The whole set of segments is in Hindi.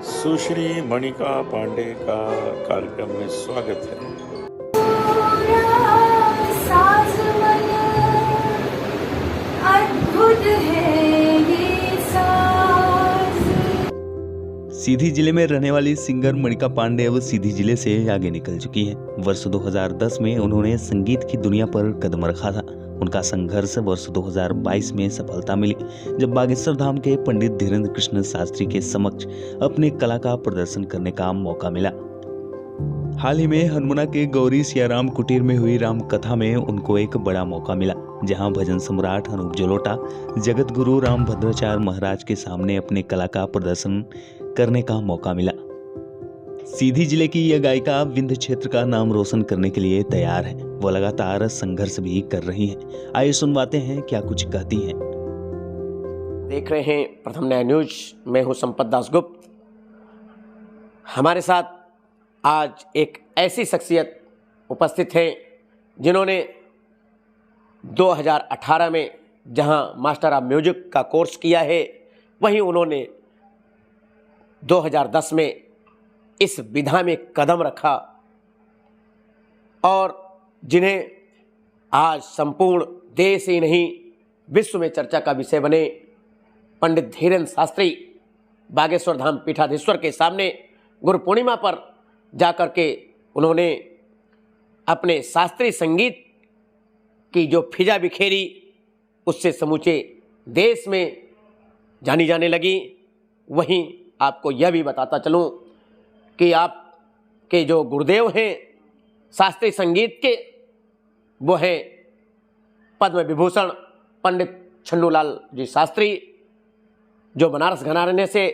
सुश्री मणिका पांडे का कार्यक्रम में स्वागत है। सीधी जिले में रहने वाली सिंगर मणिका पांडे अब सीधी जिले से आगे निकल चुकी हैं। वर्ष 2010 में उन्होंने संगीत की दुनिया पर कदम रखा था। उनका संघर्ष वर्ष 2022 में सफलता मिली, जब बागेश्वर धाम के पंडित धीरेन्द्र कृष्ण शास्त्री के समक्ष अपनी कला का प्रदर्शन करने का मौका मिला। हाल ही में हनुमना के गौरी सियाराम कुटीर में हुई राम कथा में उनको एक बड़ा मौका मिला, जहां भजन सम्राट अनूप जलोटा जगत गुरु रामभद्राचार्य महाराज के सामने अपने कला का प्रदर्शन करने का मौका मिला। सीधी जिले की यह गायिका विंध्य क्षेत्र का नाम रोशन करने के लिए तैयार है। वो लगातार संघर्ष भी कर रही हैं। आइए सुनवाते हैं क्या कुछ कहती हैं। देख रहे हैं प्रथम न्याय न्यूज। मैं हूं संपत दासगुप्त। हमारे साथ आज एक ऐसी शख्सियत उपस्थित है जिन्होंने 2018 में जहां मास्टर ऑफ म्यूजिक का कोर्स किया है, वहीं उन्होंने 2010 में इस विधा में कदम रखा और जिन्हें आज संपूर्ण देश ही नहीं विश्व में चर्चा का विषय बने पंडित धीरेन्द्र शास्त्री बागेश्वर धाम पीठाधीश्वर के सामने गुरु पूर्णिमा पर जाकर के उन्होंने अपने शास्त्रीय संगीत की जो फिजा बिखेरी, उससे समूचे देश में जानी जाने लगी। वहीं आपको यह भी बताता चलूं कि आपके जो गुरुदेव हैं शास्त्रीय संगीत के, वो हैं पद्म विभूषण पंडित छन्नूलाल जी शास्त्री, जो बनारस घराने से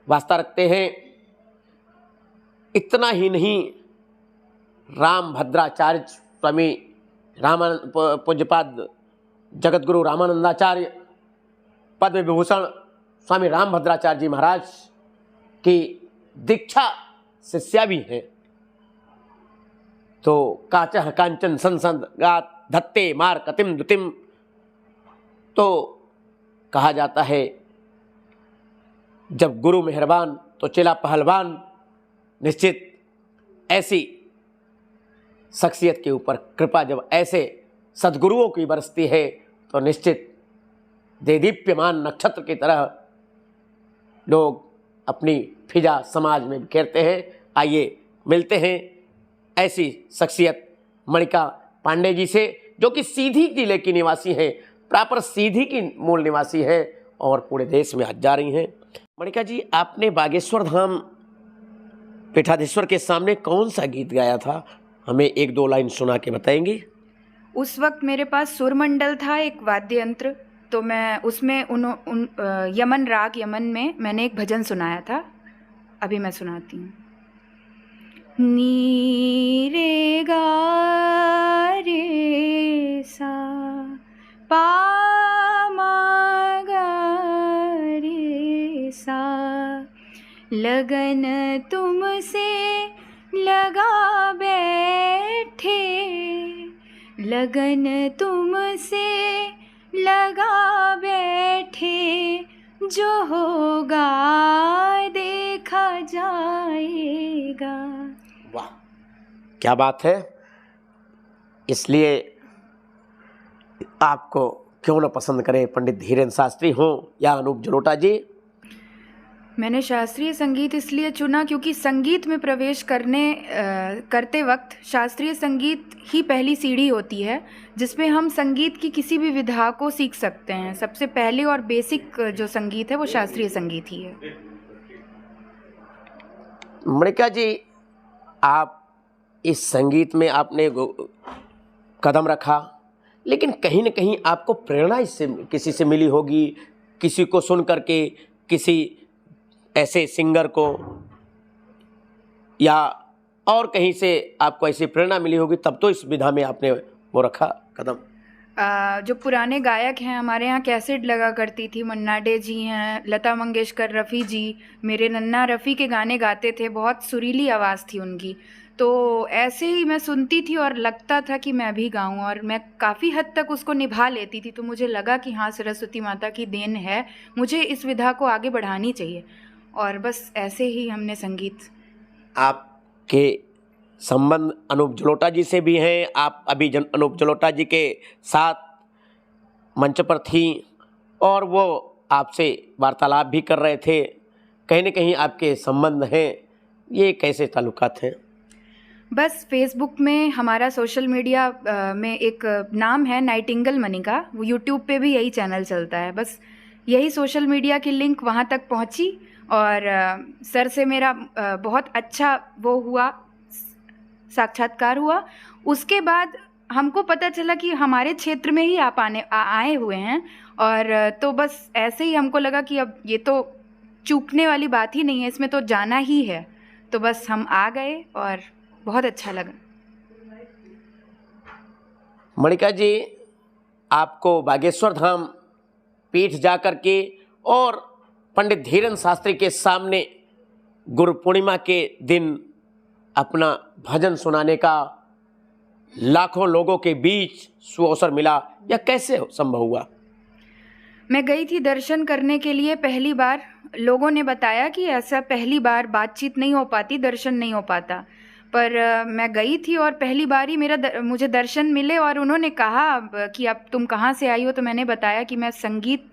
वास्ता रखते हैं। इतना ही नहीं, रामभद्राचार्य स्वामी पूज्यपाद जगतगुरु रामानंदाचार्य पद्म विभूषण स्वामी रामभद्राचार्य जी महाराज की दीक्षा शिष्या भी हैं। तो काचह कांचन संसद गात धत्ते मार कतिम दुतिम, तो कहा जाता है जब गुरु मेहरबान तो चेला पहलवान। निश्चित ऐसी शख्सियत के ऊपर कृपा जब ऐसे सद्गुरुओं की बरसती है तो निश्चित देदीप्यमान नक्षत्र की तरह लोग अपनी फिजा समाज में बिखेरते हैं। आइए मिलते हैं ऐसी शख्सियत मणिका पांडे जी से, जो कि सीधी जिले की निवासी हैं, प्रॉपर सीधी की मूल निवासी हैं और पूरे देश में आज जा रही हैं। मणिका जी, आपने बागेश्वर धाम पीठाधीश्वर के सामने कौन सा गीत गाया था? हमें एक दो लाइन सुना के बताएंगी। उस वक्त मेरे पास सुरमंडल था, एक वाद्य यंत्र, तो मैं उसमें यमन राग यमन में मैंने एक भजन सुनाया था। अभी मैं सुनाती हूँ। नी रे गा रे सा पा मा गा रे सा, लगन तुमसे लगा बैठे, लगन तुमसे लगा बैठे, जो होगा देखा जाएगा। वाह, क्या बात है। इसलिए आपको क्यों न पसंद करें पंडित धीरेन्द्र शास्त्री हों या अनूप जलोटा जी। मैंने शास्त्रीय संगीत इसलिए चुना क्योंकि संगीत में प्रवेश करते वक्त शास्त्रीय संगीत ही पहली सीढ़ी होती है जिसमें हम संगीत की किसी भी विधा को सीख सकते हैं। सबसे पहले और बेसिक जो संगीत है वो शास्त्रीय संगीत ही है। मणिका जी, आप इस संगीत में आपने कदम रखा, लेकिन कहीं न कहीं आपको प्रेरणा इससे किसी से मिली होगी, किसी को सुन करके, किसी ऐसे सिंगर को, या और कहीं से आपको ऐसी प्रेरणा मिली होगी, तब तो इस विधा में आपने वो रखा कदम। जो पुराने गायक हैं हमारे यहाँ कैसेट लगा करती थी, मन्ना डे जी हैं, लता मंगेशकर, रफ़ी जी, मेरे नन्ना रफ़ी के गाने गाते थे, बहुत सुरीली आवाज़ थी उनकी। तो ऐसे ही मैं सुनती थी और लगता था कि मैं भी गाऊं, और मैं काफ़ी हद तक उसको निभा लेती थी। तो मुझे लगा कि हाँ, सरस्वती माता की देन है, मुझे इस विधा को आगे बढ़ानी चाहिए, और बस ऐसे ही हमने संगीत। आपके संबंध अनूप जलोटा जी से भी हैं, आप अभी अनूप जलोटा जी के साथ मंच पर थी और वो आपसे वार्तालाप भी कर रहे थे, कहीं न कहीं आपके संबंध हैं, ये कैसे ताल्लुकात हैं? बस फेसबुक में हमारा सोशल मीडिया में एक नाम है नाइटिंगेल मनिका, वो यूट्यूब पे भी यही चैनल चलता है। बस यही सोशल मीडिया की लिंक वहाँ तक पहुँची और सर से मेरा बहुत अच्छा वो हुआ, साक्षात्कार हुआ। उसके बाद हमको पता चला कि हमारे क्षेत्र में ही आप आए हुए हैं, और तो बस ऐसे ही हमको लगा कि अब ये तो चूकने वाली बात ही नहीं है, इसमें तो जाना ही है। तो बस हम आ गए और बहुत अच्छा लगा। मणिका जी, आपको बागेश्वर धाम पीठ जा कर के और पंडित धीरेन्द्र शास्त्री के सामने गुरु पूर्णिमा के दिन अपना भजन सुनाने का लाखों लोगों के बीच सुअवसर मिला, या कैसे संभव हुआ? मैं गई थी दर्शन करने के लिए पहली बार। लोगों ने बताया कि ऐसा पहली बार बातचीत नहीं हो पाती, दर्शन नहीं हो पाता, पर मैं गई थी और पहली बार ही मुझे दर्शन मिले। और उन्होंने कहा कि अब तुम कहाँ से आई हो, तो मैंने बताया कि मैं संगीत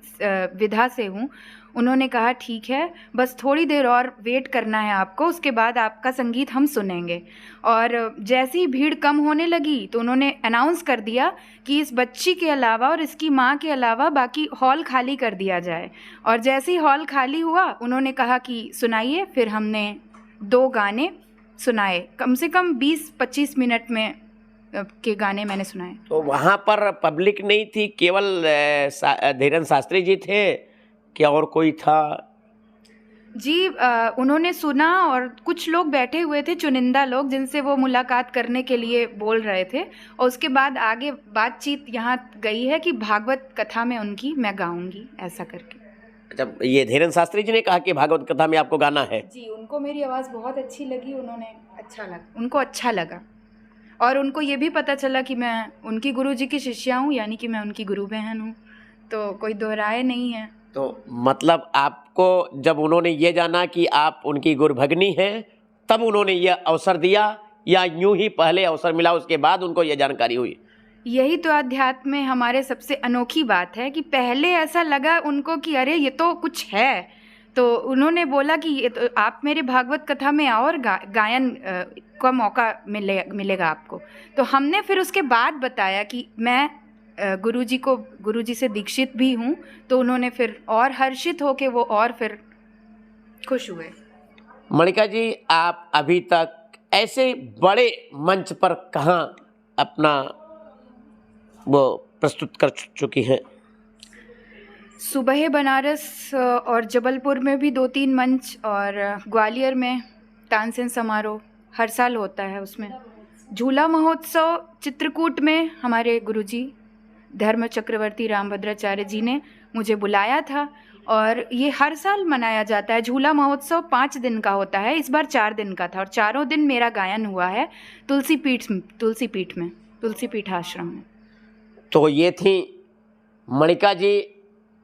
विधा से हूँ। उन्होंने कहा ठीक है, बस थोड़ी देर और वेट करना है आपको, उसके बाद आपका संगीत हम सुनेंगे। और जैसे ही भीड़ कम होने लगी तो उन्होंने अनाउंस कर दिया कि इस बच्ची के अलावा और इसकी माँ के अलावा बाकी हॉल खाली कर दिया जाए। और जैसे ही हॉल खाली हुआ उन्होंने कहा कि सुनाइए। फिर हमने 2 गाने सुनाए, कम से कम 20-25 मिनट में के गाने मैंने सुनाए। तो वहाँ पर पब्लिक नहीं थी, केवल धीरेन्द्र शास्त्री जी थे क्या और कोई था? जी, उन्होंने सुना और कुछ लोग बैठे हुए थे, चुनिंदा लोग, जिनसे वो मुलाकात करने के लिए बोल रहे थे। और उसके बाद आगे बातचीत यहाँ गई है कि भागवत कथा में उनकी मैं गाऊंगी, ऐसा करके। अच्छा, ये धीरेन्द्र शास्त्री जी ने कहा कि भागवत कथा में आपको गाना है? जी, उनको मेरी आवाज़ बहुत अच्छी लगी, उनको अच्छा लगा। और उनको ये भी पता चला कि मैं उनकी गुरु जी की शिष्या हूँ, यानी कि मैं उनकी गुरु बहन हूँ, तो कोई दोहराए नहीं है। तो मतलब आपको जब उन्होंने ये जाना कि आप उनकी गुरभगनी हैं, तब उन्होंने ये अवसर दिया, या यूं ही पहले अवसर मिला उसके बाद उनको ये जानकारी हुई? यही तो अध्यात्म में हमारे सबसे अनोखी बात है कि पहले ऐसा लगा उनको कि अरे ये तो कुछ है, तो उन्होंने बोला कि ये तो आप मेरे भागवत कथा में आओ और गायन का मौका मिलेगा आपको। तो हमने फिर उसके बाद बताया कि मैं गुरुजी से दीक्षित भी हूँ, तो उन्होंने फिर और हर्षित होके वो और फिर खुश हुए। मणिका जी, आप अभी तक ऐसे बड़े मंच पर कहाँ अपना वो प्रस्तुत कर चुकी हैं? सुबह बनारस और जबलपुर में भी 2-3 मंच, और ग्वालियर में तानसेन समारोह हर साल होता है, उसमें झूला महोत्सव चित्रकूट में हमारे गुरुजी धर्म चक्रवर्ती रामभद्राचार्य जी ने मुझे बुलाया था, और ये हर साल मनाया जाता है। झूला महोत्सव 5 दिन का होता है, इस बार 4 दिन का था, और चारों दिन मेरा गायन हुआ है तुलसी पीठ आश्रम में। तो ये थी मणिका जी,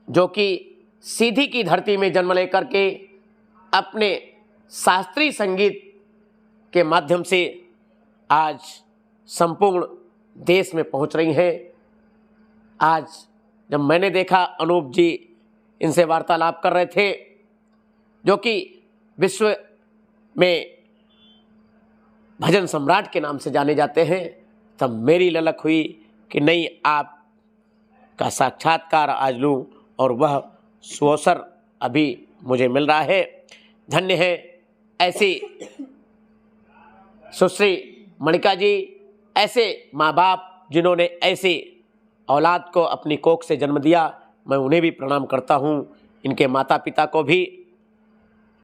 जो कि सीधी की धरती में जन्म लेकर के अपने शास्त्रीय संगीत के माध्यम से आज संपूर्ण देश में पहुंच रही हैं। आज जब मैंने देखा अनूप जी इनसे वार्तालाप कर रहे थे, जो कि विश्व में भजन सम्राट के नाम से जाने जाते हैं, तब मेरी ललक हुई कि नहीं, आप का साक्षात्कार आज लूँ, और वह सुअवसर अभी मुझे मिल रहा है। धन्य है ऐसी सुश्री मणिका जी, ऐसे माँ बाप जिन्होंने ऐसी औलाद को अपनी कोख से जन्म दिया। मैं उन्हें भी प्रणाम करता हूँ, इनके माता पिता को भी।